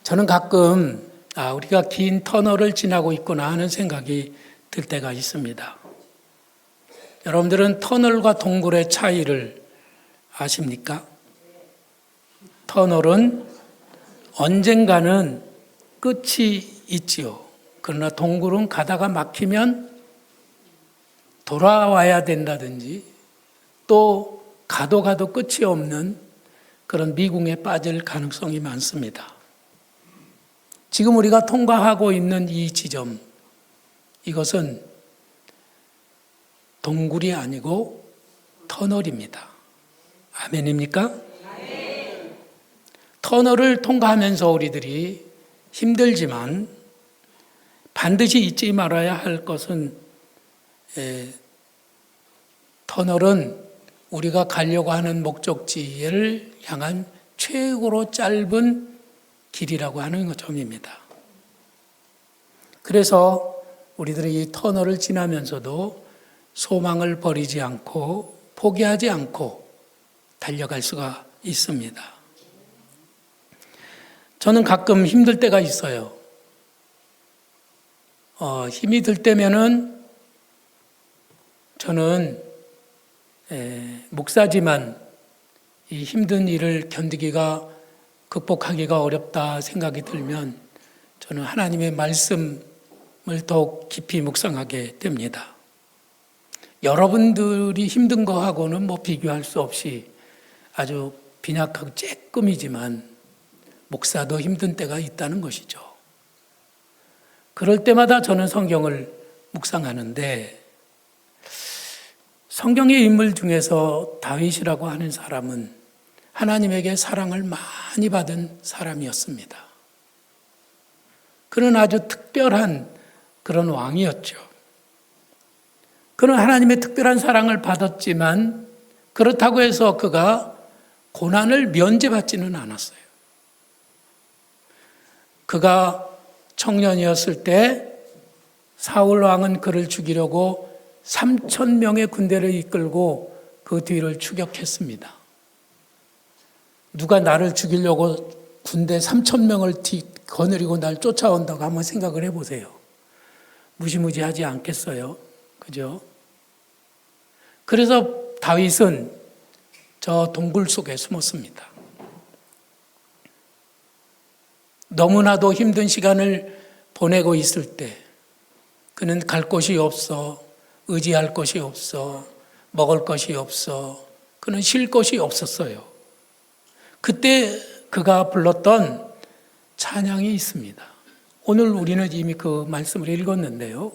저는 가끔 우리가 긴 터널을 지나고 있구나 하는 생각이 들 때가 있습니다. 여러분들은 터널과 동굴의 차이를 아십니까? 터널은 언젠가는 끝이 있지요. 그러나 동굴은 가다가 막히면 돌아와야 된다든지 또 가도 끝이 없는 그런 미궁에 빠질 가능성이 많습니다. 지금 우리가 통과하고 있는 이 지점, 이것은 동굴이 아니고 터널입니다. 아멘입니까? 아멘. 터널을 통과하면서 우리들이 힘들지만 반드시 잊지 말아야 할 것은 터널은 우리가 가려고 하는 목적지를 향한 최고로 짧은 길이라고 하는 점입니다. 그래서 우리들이 이 터널을 지나면서도 소망을 버리지 않고 포기하지 않고 달려갈 수가 있습니다. 저는 가끔 힘들 때가 있어요. 힘이 들 때면은 저는 목사지만 이 힘든 일을 극복하기가 어렵다 생각이 들면 저는 하나님의 말씀을 더욱 깊이 묵상하게 됩니다. 여러분들이 힘든 거하고는 비교할 수 없이 아주 빈약하고 쬐끔이지만 목사도 힘든 때가 있다는 것이죠. 그럴 때마다 저는 성경을 묵상하는데 성경의 인물 중에서 다윗이라고 하는 사람은 하나님에게 사랑을 많이 받은 사람이었습니다. 그는 아주 특별한 그런 왕이었죠. 그는 하나님의 특별한 사랑을 받았지만 그렇다고 해서 그가 고난을 면제받지는 않았어요. 그가 청년이었을 때 사울 왕은 그를 죽이려고 3,000명의 군대를 이끌고 그 뒤를 추격했습니다. 누가 나를 죽이려고 군대 3,000명을 거느리고 날 쫓아온다고 한번 생각을 해보세요. 무시무시하지 않겠어요? 그죠? 그래서 다윗은 저 동굴 속에 숨었습니다. 너무나도 힘든 시간을 보내고 있을 때 그는 갈 곳이 없어, 의지할 것이 없어, 먹을 것이 없어, 그는 쉴 곳이 없었어요. 그때 그가 불렀던 찬양이 있습니다. 오늘 우리는 이미 그 말씀을 읽었는데요.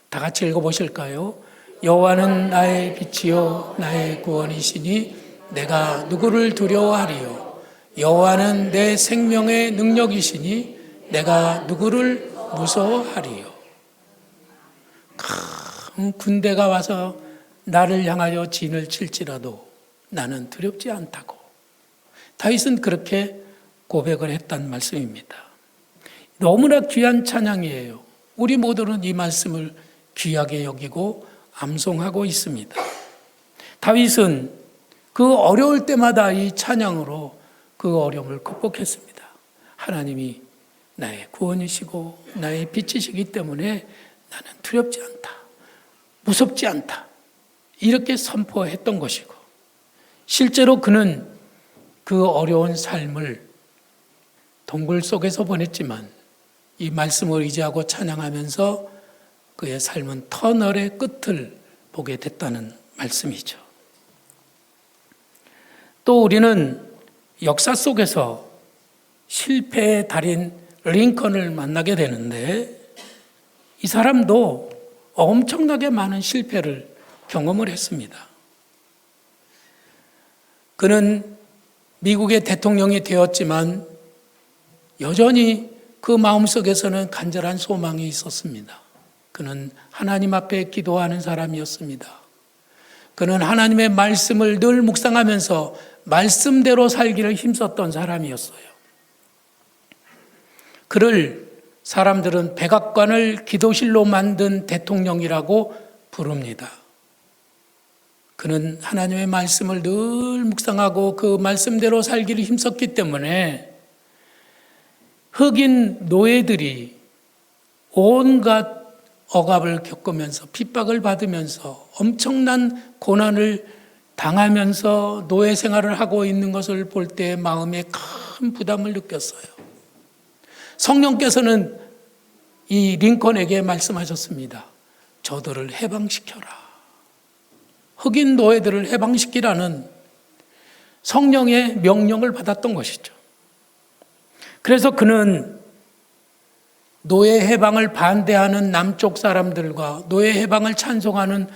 다 같이 읽어보실까요? 여호와는 나의 빛이요 나의 구원이시니 내가 누구를 두려워하리요. 여호와는 내 생명의 능력이시니 내가 누구를 무서워하리요. 큰 군대가 와서 나를 향하여 진을 칠지라도 나는 두렵지 않다고. 다윗은 그렇게 고백을 했단 말씀입니다. 너무나 귀한 찬양이에요. 우리 모두는 이 말씀을 귀하게 여기고 암송하고 있습니다. 다윗은 그 어려울 때마다 이 찬양으로 그 어려움을 극복했습니다. 하나님이 나의 구원이시고 나의 빛이시기 때문에 나는 두렵지 않다. 무섭지 않다. 이렇게 선포했던 것이고 실제로 그는 그 어려운 삶을 동굴 속에서 보냈지만 이 말씀을 의지하고 찬양하면서 그의 삶은 터널의 끝을 보게 됐다는 말씀이죠. 또 우리는 역사 속에서 실패의 달인 링컨을 만나게 되는데 이 사람도 엄청나게 많은 실패를 경험을 했습니다. 그는 미국의 대통령이 되었지만 여전히 그 마음속에서는 간절한 소망이 있었습니다. 그는 하나님 앞에 기도하는 사람이었습니다. 그는 하나님의 말씀을 늘 묵상하면서 말씀대로 살기를 힘썼던 사람이었어요. 그를 사람들은 백악관을 기도실로 만든 대통령이라고 부릅니다. 그는 하나님의 말씀을 늘 묵상하고 그 말씀대로 살기를 힘썼기 때문에 흑인 노예들이 온갖 억압을 겪으면서 핍박을 받으면서 엄청난 고난을 당하면서 노예 생활을 하고 있는 것을 볼 때 마음에 큰 부담을 느꼈어요. 성령께서는 이 링컨에게 말씀하셨습니다. 저들을 해방시켜라. 흑인 노예들을 해방시키라는 성령의 명령을 받았던 것이죠. 그래서 그는 노예 해방을 반대하는 남쪽 사람들과 노예 해방을 찬송하는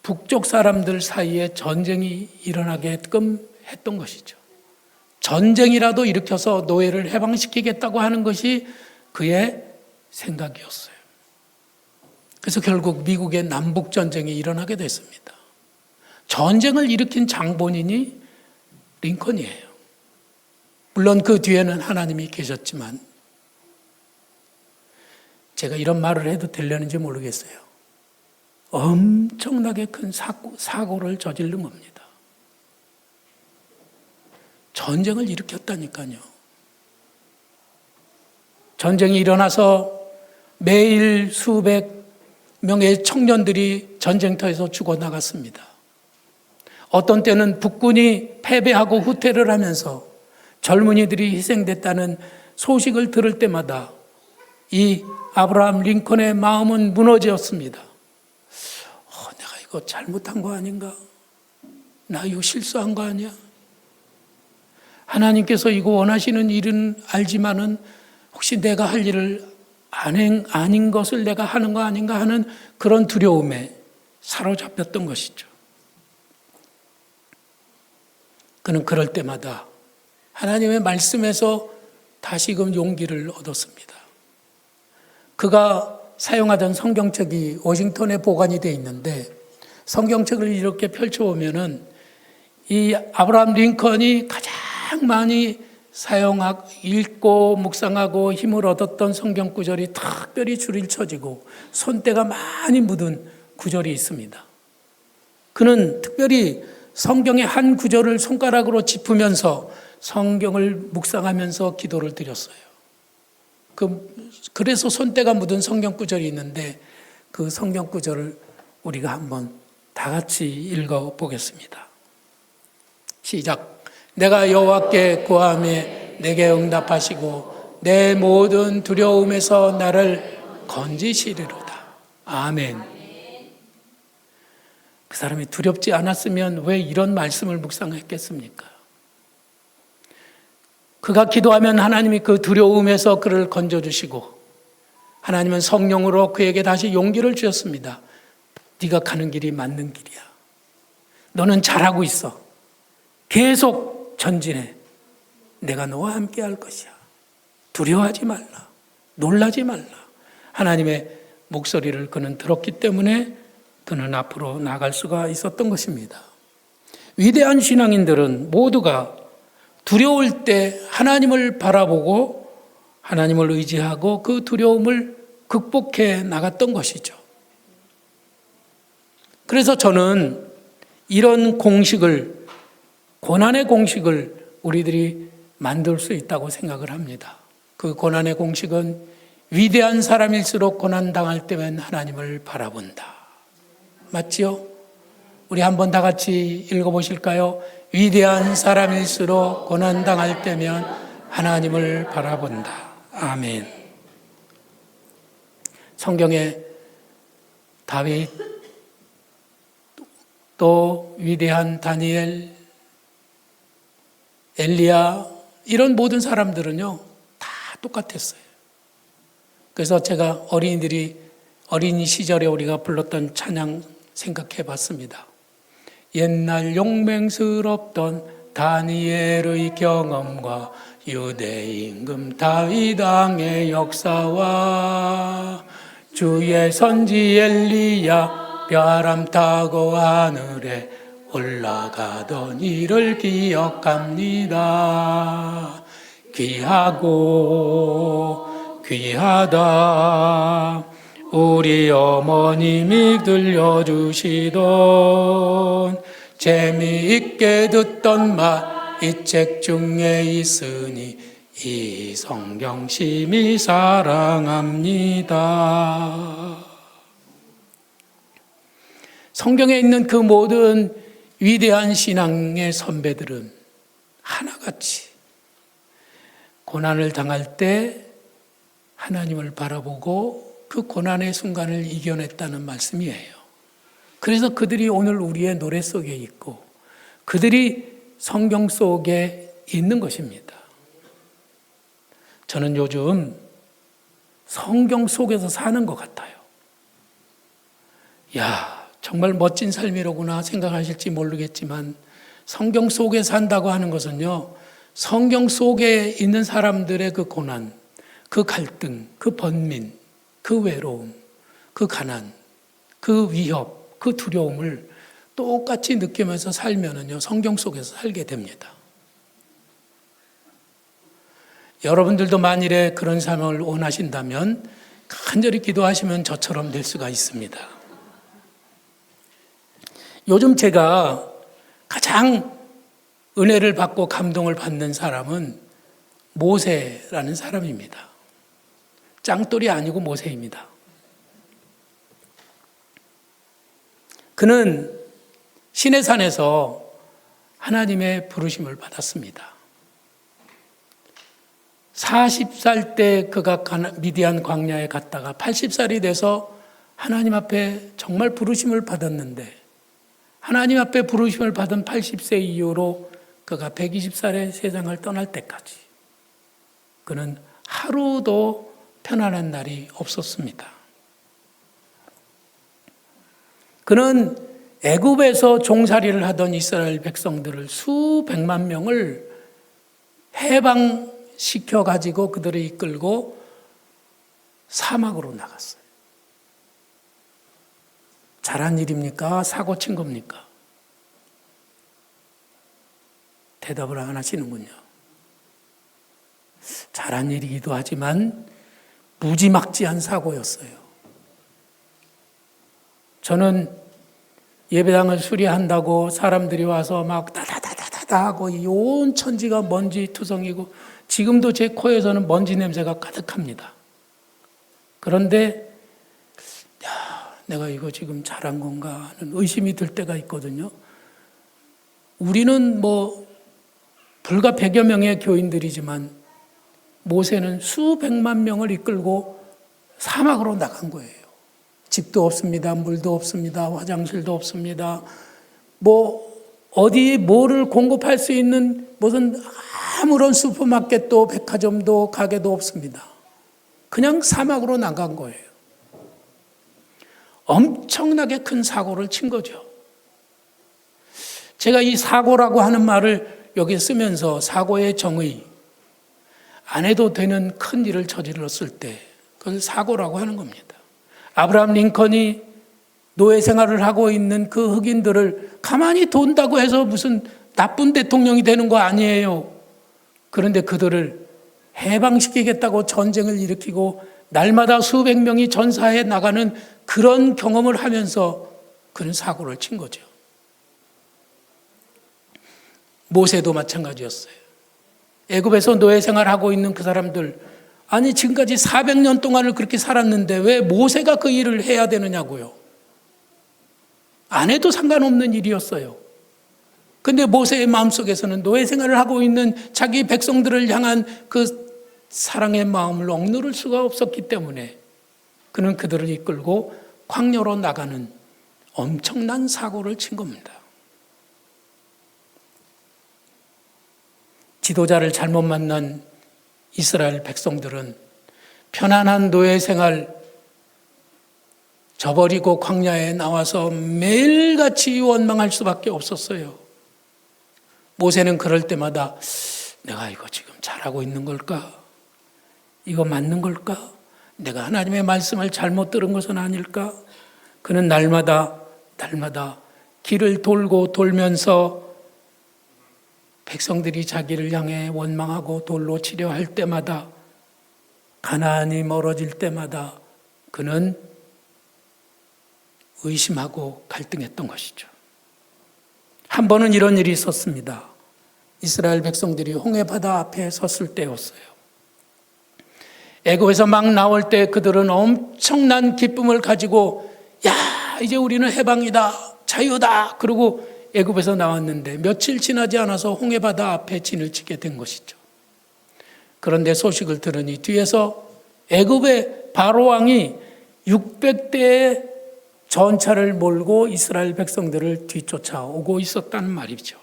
북쪽 사람들 사이에 전쟁이 일어나게끔 했던 것이죠. 전쟁이라도 일으켜서 노예를 해방시키겠다고 하는 것이 그의 생각이었어요. 그래서 결국 미국의 남북전쟁이 일어나게 됐습니다. 전쟁을 일으킨 장본인이 링컨이에요. 물론 그 뒤에는 하나님이 계셨지만 제가 이런 말을 해도 되려는지 모르겠어요. 엄청나게 큰 사고를 저지른 겁니다. 전쟁을 일으켰다니까요. 전쟁이 일어나서 매일 수백 명의 청년들이 전쟁터에서 죽어나갔습니다. 어떤 때는 북군이 패배하고 후퇴를 하면서 젊은이들이 희생됐다는 소식을 들을 때마다 이 아브라함 링컨의 마음은 무너졌습니다. 내가 이거 잘못한 거 아닌가? 나 이거 실수한 거 아니야? 하나님께서 이거 원하시는 일은 알지만은 혹시 내가 할 일을 아닌 것을 내가 하는 거 아닌가 하는 그런 두려움에 사로잡혔던 것이죠. 그는 그럴 때마다 하나님의 말씀에서 다시금 용기를 얻었습니다. 그가 사용하던 성경책이 워싱턴에 보관이 되어 있는데 성경책을 이렇게 펼쳐보면은 이 아브라함 링컨이 가장 많이 읽고 묵상하고 힘을 얻었던 성경 구절이 특별히 줄이 쳐지고 손때가 많이 묻은 구절이 있습니다. 그는 특별히 성경의 한 구절을 손가락으로 짚으면서 성경을 묵상하면서 기도를 드렸어요. 그래서 손때가 묻은 성경 구절이 있는데 그 성경 구절을 우리가 한번 다 같이 읽어보겠습니다. 시작. 내가 여호와께 구하매 내게 응답하시고 내 모든 두려움에서 나를 건지시리로다. 아멘. 그 사람이 두렵지 않았으면 왜 이런 말씀을 묵상했겠습니까? 그가 기도하면 하나님이 그 두려움에서 그를 건져주시고 하나님은 성령으로 그에게 다시 용기를 주셨습니다. 네가 가는 길이 맞는 길이야. 너는 잘하고 있어. 계속 전진해. 내가 너와 함께 할 것이야. 두려워하지 말라. 놀라지 말라. 하나님의 목소리를 그는 들었기 때문에 그는 앞으로 나갈 수가 있었던 것입니다. 위대한 신앙인들은 모두가 두려울 때 하나님을 바라보고 하나님을 의지하고 그 두려움을 극복해 나갔던 것이죠. 그래서 저는 이런 고난의 공식을 우리들이 만들 수 있다고 생각을 합니다. 그 고난의 공식은 위대한 사람일수록 고난당할 때면 하나님을 바라본다. 맞지요? 우리 한번 다 같이 읽어보실까요? 위대한 사람일수록 고난당할 때면 하나님을 바라본다. 아멘. 성경에 다윗, 또 위대한 다니엘, 엘리야 이런 모든 사람들은요 다 똑같았어요. 그래서 제가 어린이 시절에 우리가 불렀던 찬양 생각해 봤습니다. 옛날 용맹스럽던 다니엘의 경험과 유대 임금 다윗 왕의 역사와 주의 선지 엘리야 벼람 타고 하늘에 올라가던 일을 기억합니다. 귀하고 귀하다 우리 어머님이 들려주시던 재미있게 듣던 말 이 책 중에 있으니 이 성경 심히 사랑합니다. 성경에 있는 그 모든 위대한 신앙의 선배들은 하나같이 고난을 당할 때 하나님을 바라보고 그 고난의 순간을 이겨냈다는 말씀이에요. 그래서 그들이 오늘 우리의 노래 속에 있고 그들이 성경 속에 있는 것입니다. 저는 요즘 성경 속에서 사는 것 같아요. 야, 정말 멋진 삶이로구나 생각하실지 모르겠지만 성경 속에 산다고 하는 것은요, 성경 속에 있는 사람들의 그 고난, 그 갈등, 그 번민, 그 외로움, 그 가난, 그 위협, 그 두려움을 똑같이 느끼면서 살면은요, 성경 속에서 살게 됩니다. 여러분들도 만일에 그런 삶을 원하신다면 간절히 기도하시면 저처럼 될 수가 있습니다. 요즘 제가 가장 은혜를 받고 감동을 받는 사람은 모세라는 사람입니다. 짱돌이 아니고 모세입니다. 그는 시내산에서 하나님의 부르심을 받았습니다. 40살 때 그가 미디안 광야에 갔다가 80살이 돼서 하나님 앞에 정말 부르심을 받았는데 하나님 앞에 부르심을 받은 80세 이후로 그가 120살에 세상을 떠날 때까지 그는 하루도 편안한 날이 없었습니다. 그는 애굽에서 종살이를 하던 이스라엘 백성들을 수백만 명을 해방시켜가지고 그들을 이끌고 사막으로 나갔어요. 잘한 일입니까? 사고 친 겁니까? 대답을 안 하시는군요. 잘한 일이기도 하지만 무지막지한 사고였어요. 저는 예배당을 수리한다고 사람들이 와서 막 다다다다다 하고 온 천지가 먼지 투성이고 지금도 제 코에서는 먼지 냄새가 가득합니다. 그런데 내가 이거 지금 잘한 건가 하는 의심이 들 때가 있거든요. 우리는 불과 100여 명의 교인들이지만 모세는 수백만 명을 이끌고 사막으로 나간 거예요. 집도 없습니다. 물도 없습니다. 화장실도 없습니다. 어디 뭐를 공급할 수 있는 무슨 아무런 슈퍼마켓도 백화점도 가게도 없습니다. 그냥 사막으로 나간 거예요. 엄청나게 큰 사고를 친 거죠. 제가 이 사고라고 하는 말을 여기 쓰면서 사고의 정의, 안 해도 되는 큰 일을 저질렀을 때 그걸 사고라고 하는 겁니다. 아브라함 링컨이 노예 생활을 하고 있는 그 흑인들을 가만히 둔다고 해서 무슨 나쁜 대통령이 되는 거 아니에요. 그런데 그들을 해방시키겠다고 전쟁을 일으키고 날마다 수백 명이 전사해 나가는 그런 경험을 하면서 그런 사고를 친 거죠. 모세도 마찬가지였어요. 애굽에서 노예 생활하고 있는 그 사람들, 아니 지금까지 400년 동안을 그렇게 살았는데 왜 모세가 그 일을 해야 되느냐고요. 안 해도 상관없는 일이었어요. 근데 모세의 마음속에서는 노예 생활을 하고 있는 자기 백성들을 향한 그 사랑의 마음을 억누를 수가 없었기 때문에 그는 그들을 이끌고 광야로 나가는 엄청난 사고를 친 겁니다. 지도자를 잘못 만난 이스라엘 백성들은 편안한 노예 생활 저버리고 광야에 나와서 매일같이 원망할 수밖에 없었어요. 모세는 그럴 때마다 내가 이거 지금 잘하고 있는 걸까? 이거 맞는 걸까? 내가 하나님의 말씀을 잘못 들은 것은 아닐까? 그는 날마다 길을 돌고 돌면서 백성들이 자기를 향해 원망하고 돌로 치려 할 때마다 가나안이 멀어질 때마다 그는 의심하고 갈등했던 것이죠. 한 번은 이런 일이 있었습니다. 이스라엘 백성들이 홍해바다 앞에 섰을 때였어요. 애굽에서 막 나올 때 그들은 엄청난 기쁨을 가지고 야, 이제 우리는 해방이다, 자유다, 그러고 애굽에서 나왔는데 며칠 지나지 않아서 홍해바다 앞에 진을 치게 된 것이죠. 그런데 소식을 들으니 뒤에서 애굽의 바로 왕이 600대의 전차를 몰고 이스라엘 백성들을 뒤쫓아오고 있었다는 말이죠.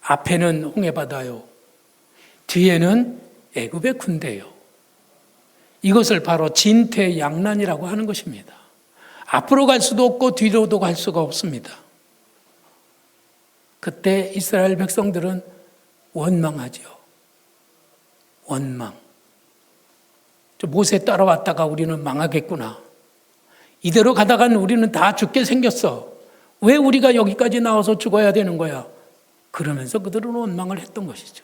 앞에는 홍해바다요, 뒤에는 애굽의 군대요. 이것을 바로 진퇴양난이라고 하는 것입니다. 앞으로 갈 수도 없고 뒤로도 갈 수가 없습니다. 그때 이스라엘 백성들은 원망하죠. 원망. 모세 따라왔다가 우리는 망하겠구나. 이대로 가다간 우리는 다 죽게 생겼어. 왜 우리가 여기까지 나와서 죽어야 되는 거야? 그러면서 그들은 원망을 했던 것이죠.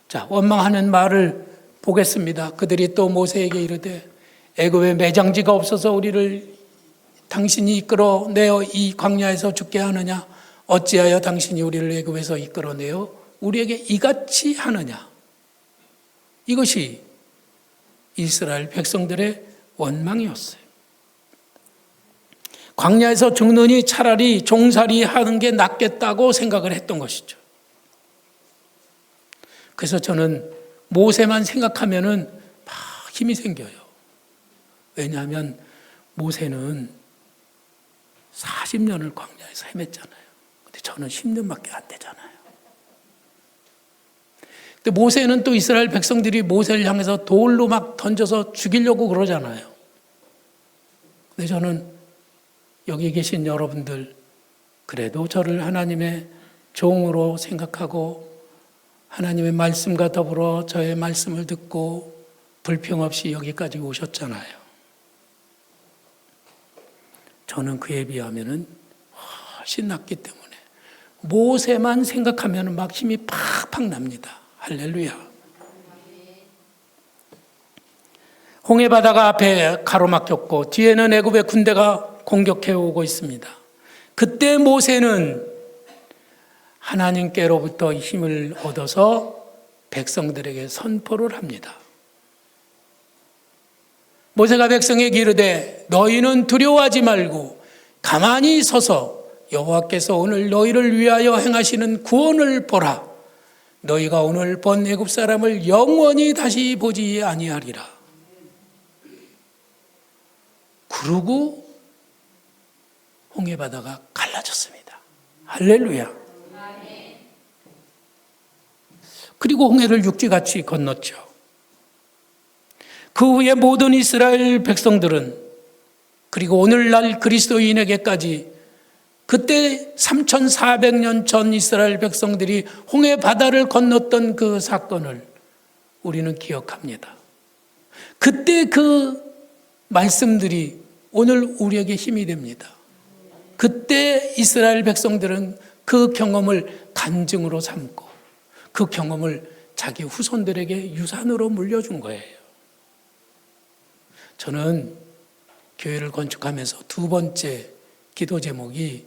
자, 원망하는 말을 보겠습니다. 그들이 또 모세에게 이르되 애굽에 매장지가 없어서 우리를 당신이 이끌어내어 이 광야에서 죽게 하느냐? 어찌하여 당신이 우리를 애굽에서 이끌어내어 우리에게 이같이 하느냐? 이것이 이스라엘 백성들의 원망이었어요. 광야에서 죽느니 차라리 종살이 하는 게 낫겠다고 생각을 했던 것이죠. 그래서 저는 모세만 생각하면은 막 힘이 생겨요. 왜냐하면 모세는 40년을 광야에서 헤맸잖아요. 근데 저는 10년밖에 안 되잖아요. 근데 모세는 또 이스라엘 백성들이 모세를 향해서 돌로 막 던져서 죽이려고 그러잖아요. 근데 저는 여기 계신 여러분들, 그래도 저를 하나님의 종으로 생각하고 하나님의 말씀과 더불어 저의 말씀을 듣고 불평 없이 여기까지 오셨잖아요. 저는 그에 비하면 훨씬 낫기 때문에 모세만 생각하면 막 힘이 팍팍 납니다. 할렐루야. 홍해바다가 앞에 가로막혔고 뒤에는 애굽의 군대가 공격해 오고 있습니다. 그때 모세는 하나님께로부터 힘을 얻어서 백성들에게 선포를 합니다. 모세가 백성에게 이르되 너희는 두려워하지 말고 가만히 서서 여호와께서 오늘 너희를 위하여 행하시는 구원을 보라. 너희가 오늘 본 애굽 사람을 영원히 다시 보지 아니하리라. 그러고 홍해바다가 갈라졌습니다. 할렐루야. 그리고 홍해를 육지같이 건넜죠. 그 후에 모든 이스라엘 백성들은, 그리고 오늘날 그리스도인에게까지 그때 3,400년 전 이스라엘 백성들이 홍해바다를 건넜던 그 사건을 우리는 기억합니다. 그때 그 말씀들이 오늘 우리에게 힘이 됩니다. 그때 이스라엘 백성들은 그 경험을 간증으로 삼고 그 경험을 자기 후손들에게 유산으로 물려준 거예요. 저는 교회를 건축하면서 두 번째 기도 제목이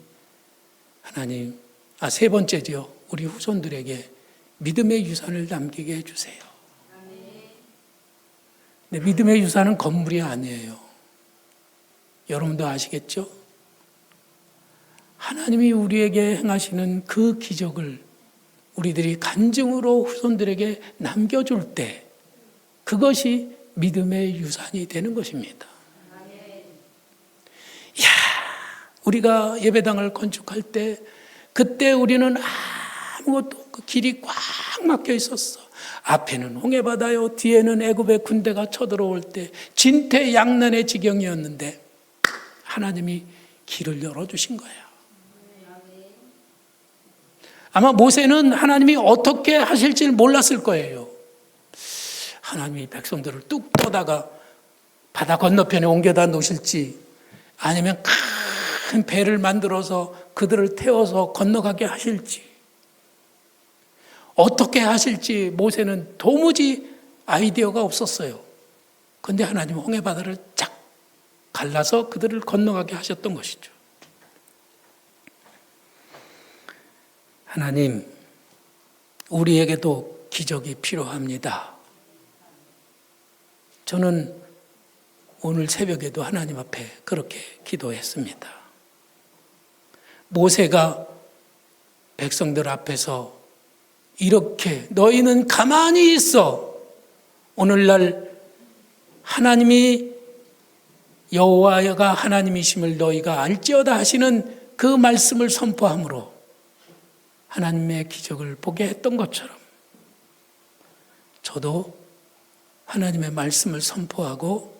세 번째지요. 우리 후손들에게 믿음의 유산을 남기게 해주세요. 근데 믿음의 유산은 건물이 아니에요. 여러분도 아시겠죠? 하나님이 우리에게 행하시는 그 기적을 우리들이 간증으로 후손들에게 남겨줄 때 그것이 믿음의 유산이 되는 것입니다. 이야, 우리가 예배당을 건축할 때 그때 우리는 아무것도 그 길이 꽉 막혀 있었어. 앞에는 홍해바다요, 뒤에는 애굽의 군대가 쳐들어올 때 진퇴양난의 지경이었는데 하나님이 길을 열어주신 거예요. 아마 모세는 하나님이 어떻게 하실지 몰랐을 거예요. 하나님이 백성들을 뚝 떠다가 바다 건너편에 옮겨다 놓으실지 아니면 큰 배를 만들어서 그들을 태워서 건너가게 하실지 어떻게 하실지 모세는 도무지 아이디어가 없었어요. 그런데 하나님은 홍해바다를 쫙 갈라서 그들을 건너가게 하셨던 것이죠. 하나님, 우리에게도 기적이 필요합니다. 저는 오늘 새벽에도 하나님 앞에 그렇게 기도했습니다. 모세가 백성들 앞에서 이렇게 너희는 가만히 있어. 오늘날 하나님이 여호와가 하나님이심을 너희가 알지어다 하시는 그 말씀을 선포함으로 하나님의 기적을 보게 했던 것처럼 저도 하나님의 말씀을 선포하고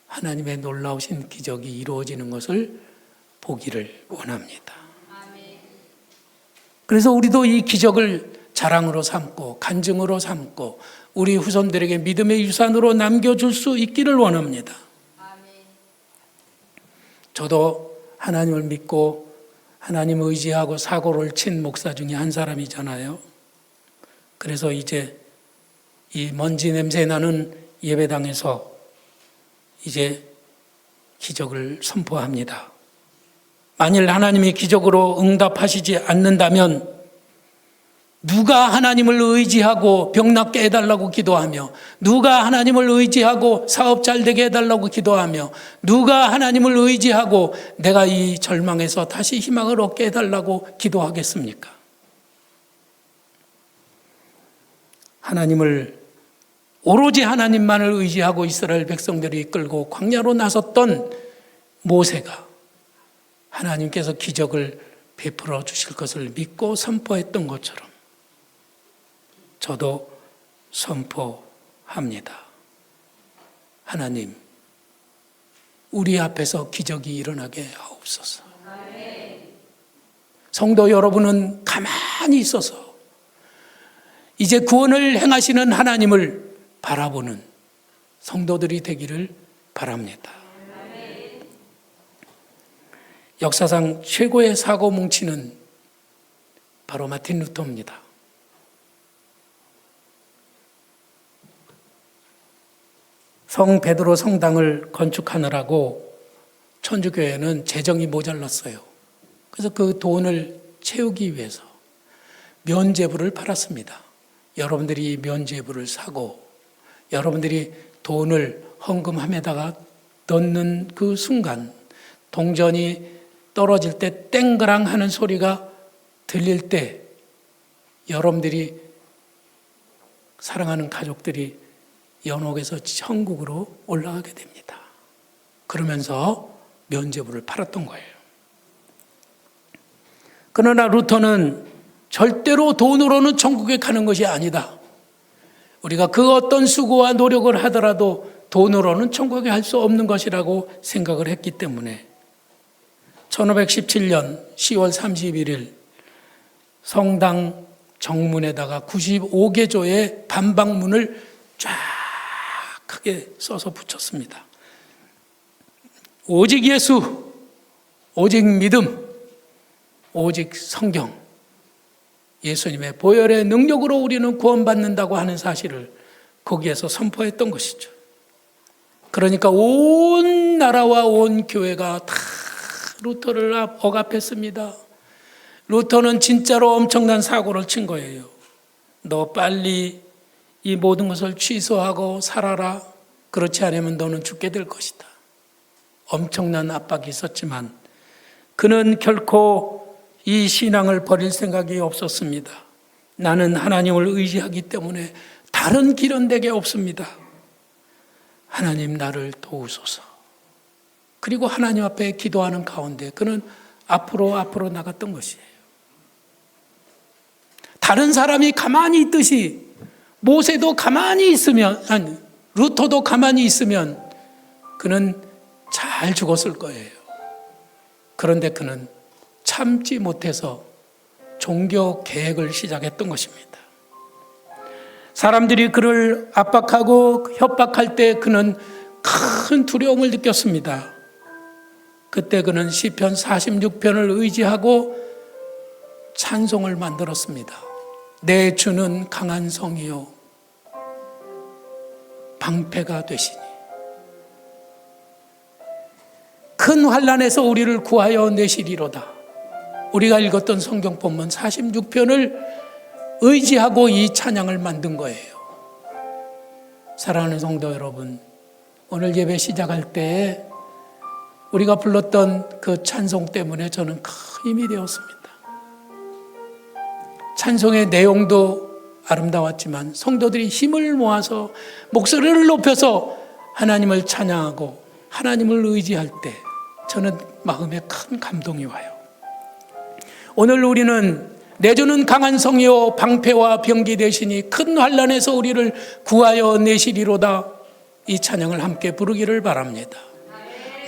하나님의 놀라우신 기적이 이루어지는 것을 보기를 원합니다. 그래서 우리도 이 기적을 자랑으로 삼고 간증으로 삼고 우리 후손들에게 믿음의 유산으로 남겨줄 수 있기를 원합니다. 저도 하나님을 믿고 하나님을 의지하고 사고를 친 목사 중에 한 사람이잖아요. 그래서 이제 이 먼지 냄새 나는 예배당에서 이제 기적을 선포합니다. 만일 하나님이 기적으로 응답하시지 않는다면 누가 하나님을 의지하고 병 낫게 해달라고 기도하며 누가 하나님을 의지하고 사업 잘 되게 해달라고 기도하며 누가 하나님을 의지하고 내가 이 절망에서 다시 희망을 얻게 해달라고 기도하겠습니까? 하나님을 오로지 하나님만을 의지하고 이스라엘 백성들이 이끌고 광야로 나섰던 모세가 하나님께서 기적을 베풀어 주실 것을 믿고 선포했던 것처럼 저도 선포합니다. 하나님, 우리 앞에서 기적이 일어나게 하옵소서. 성도 여러분은 가만히 있어서 이제 구원을 행하시는 하나님을 바라보는 성도들이 되기를 바랍니다. 역사상 최고의 사고 뭉치는 바로 마틴 루터입니다. 성 베드로 성당을 건축하느라고 천주교회는 재정이 모자랐어요. 그래서 그 돈을 채우기 위해서 면죄부를 팔았습니다. 여러분들이 면죄부를 사고 여러분들이 돈을 헌금함에다가 넣는 그 순간 동전이 떨어질 때 땡그랑 하는 소리가 들릴 때 여러분들이 사랑하는 가족들이 연옥에서 천국으로 올라가게 됩니다. 그러면서 면죄부를 팔았던 거예요. 그러나 루터는 절대로 돈으로는 천국에 가는 것이 아니다. 우리가 그 어떤 수고와 노력을 하더라도 돈으로는 천국에 갈 수 없는 것이라고 생각을 했기 때문에 1517년 10월 31일 성당 정문에다가 95개조의 반박문을 쫙 크게 써서 붙였습니다. 오직 예수, 오직 믿음, 오직 성경, 예수님의 보혈의 능력으로 우리는 구원받는다고 하는 사실을 거기에서 선포했던 것이죠. 그러니까 온 나라와 온 교회가 다 루터를 억압했습니다. 루터는 진짜로 엄청난 사고를 친 거예요. 너 빨리 이 모든 것을 취소하고 살아라. 그렇지 않으면 너는 죽게 될 것이다. 엄청난 압박이 있었지만 그는 결코 이 신앙을 버릴 생각이 없었습니다. 나는 하나님을 의지하기 때문에 다른 길은 내게 없습니다. 하나님 나를 도우소서. 그리고 하나님 앞에 기도하는 가운데 그는 앞으로 나갔던 것이에요. 다른 사람이 가만히 있듯이 모세도 가만히 있으면, 아니, 루터도 가만히 있으면 그는 잘 죽었을 거예요. 그런데 그는 참지 못해서 종교 개혁을 시작했던 것입니다. 사람들이 그를 압박하고 협박할 때 그는 큰 두려움을 느꼈습니다. 그때 그는 시편 46편을 의지하고 찬송을 만들었습니다. 내 주는 강한 성이요 방패가 되시니 큰 환난에서 우리를 구하여 내시리로다. 우리가 읽었던 성경 본문 46편을 의지하고 이 찬양을 만든 거예요. 사랑하는 성도 여러분, 오늘 예배 시작할 때 우리가 불렀던 그 찬송 때문에 저는 큰 힘이 되었습니다. 찬송의 내용도 아름다웠지만 성도들이 힘을 모아서 목소리를 높여서 하나님을 찬양하고 하나님을 의지할 때 저는 마음에 큰 감동이 와요. 오늘 우리는 내주는 강한 성이요 방패와 병기 되시니 큰 환난에서 우리를 구하여 내시리로다. 이 찬양을 함께 부르기를 바랍니다.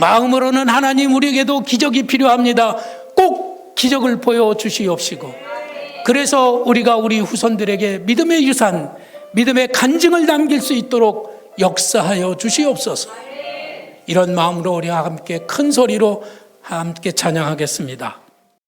마음으로는 하나님 우리에게도 기적이 필요합니다. 꼭 기적을 보여주시옵시고, 그래서 우리가 우리 후손들에게 믿음의 유산, 믿음의 간증을 남길 수 있도록 역사하여 주시옵소서. 이런 마음으로 우리와 함께 큰 소리로 함께 찬양하겠습니다.